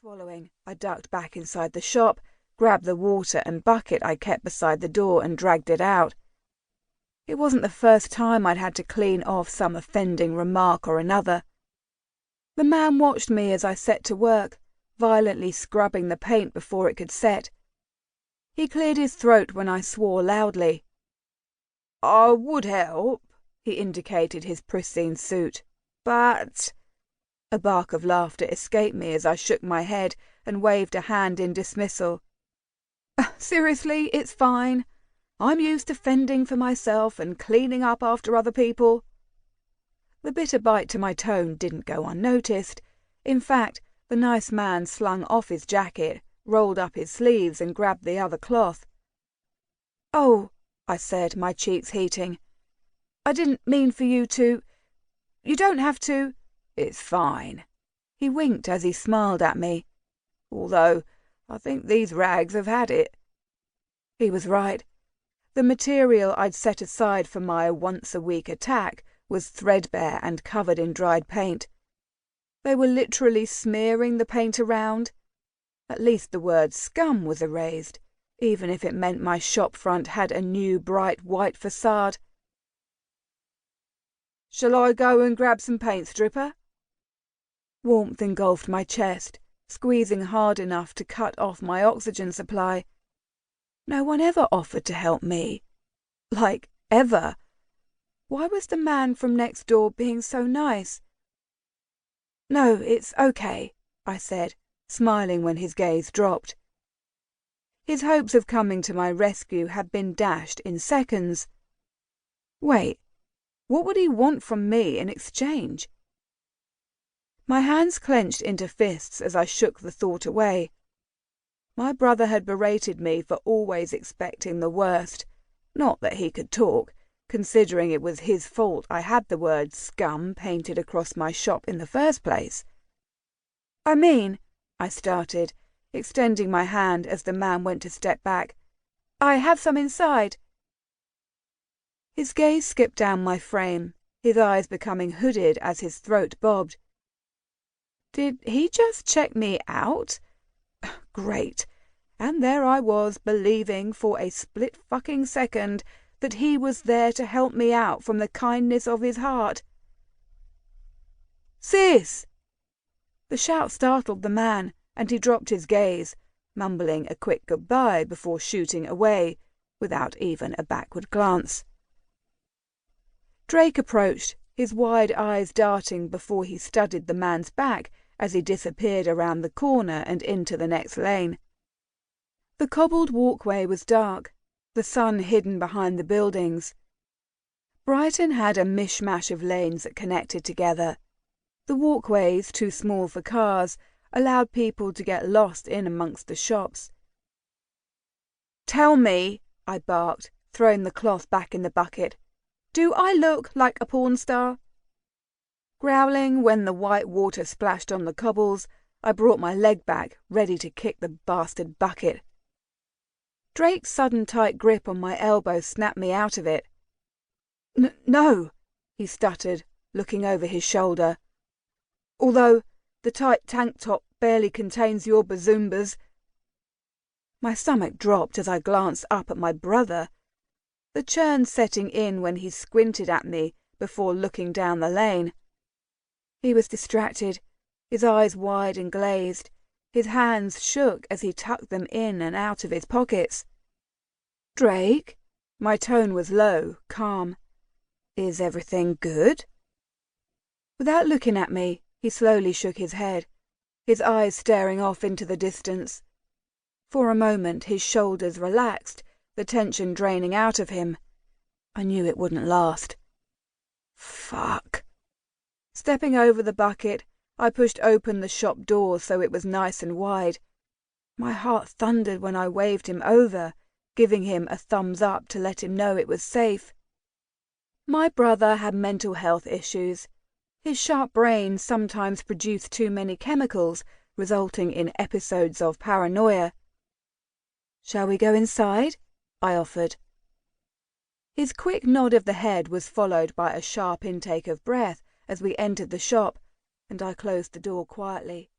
Swallowing, I ducked back inside the shop, grabbed the water and bucket I kept beside the door and dragged it out. It wasn't the first time I'd had to clean off some offending remark or another. The man watched me as I set to work, violently scrubbing the paint before it could set. He cleared his throat when I swore loudly. "I would help," he indicated his pristine suit, "but—" A bark of laughter escaped me as I shook my head and waved a hand in dismissal. "Seriously, it's fine. I'm used to fending for myself and cleaning up after other people." The bitter bite to my tone didn't go unnoticed. In fact, the nice man slung off his jacket, rolled up his sleeves and grabbed the other cloth. "Oh," I said, my cheeks heating. "I didn't mean for you to... You don't have to..." "It's fine." He winked as he smiled at me. "Although, I think these rags have had it." He was right. The material I'd set aside for my once-a-week attack was threadbare and covered in dried paint. They were literally smearing the paint around. At least the word scum was erased, even if it meant my shop front had a new bright white facade. "Shall I go and grab some paint, stripper?" Warmth engulfed my chest, squeezing hard enough to cut off my oxygen supply. No one ever offered to help me. Like, ever. Why was the man from next door being so nice? "No, it's okay," I said, smiling when his gaze dropped. His hopes of coming to my rescue had been dashed in seconds. Wait, what would he want from me in exchange? My hands clenched into fists as I shook the thought away. My brother had berated me for always expecting the worst. Not that he could talk, considering it was his fault I had the word scum painted across my shop in the first place. "I mean," I started, extending my hand as the man went to step back, "I have some inside." His gaze skipped down my frame, his eyes becoming hooded as his throat bobbed. Did he just check me out? Great. And there I was, believing for a split fucking second that he was there to help me out from the kindness of his heart. "Sis!" The shout startled the man, and he dropped his gaze, mumbling a quick goodbye before shooting away, without even a backward glance. Drake approached, his wide eyes darting before he studied the man's back as he disappeared around the corner and into the next lane. The cobbled walkway was dark, the sun hidden behind the buildings. Brighton had a mishmash of lanes that connected together. The walkways, too small for cars, allowed people to get lost in amongst the shops. "Tell me," I barked, throwing the cloth back in the bucket, "do I look like a porn star?" Growling when the white water splashed on the cobbles, I brought my leg back, ready to kick the bastard bucket. Drake's sudden tight grip on my elbow snapped me out of it. No, he stuttered, looking over his shoulder. "Although the tight tank top barely contains your bazoombas." My stomach dropped as I glanced up at my brother, the churn setting in when he squinted at me before looking down the lane. He was distracted, his eyes wide and glazed. His hands shook as he tucked them in and out of his pockets. "Drake?" My tone was low, calm. "Is everything good?" Without looking at me, he slowly shook his head, his eyes staring off into the distance. For a moment his shoulders relaxed, the tension draining out of him. I knew it wouldn't last. Fuck. Stepping over the bucket, I pushed open the shop door so it was nice and wide. My heart thundered when I waved him over, giving him a thumbs up to let him know it was safe. My brother had mental health issues. His sharp brain sometimes produced too many chemicals, resulting in episodes of paranoia. "Shall we go inside?" I offered. His quick nod of the head was followed by a sharp intake of breath as we entered the shop, and I closed the door quietly.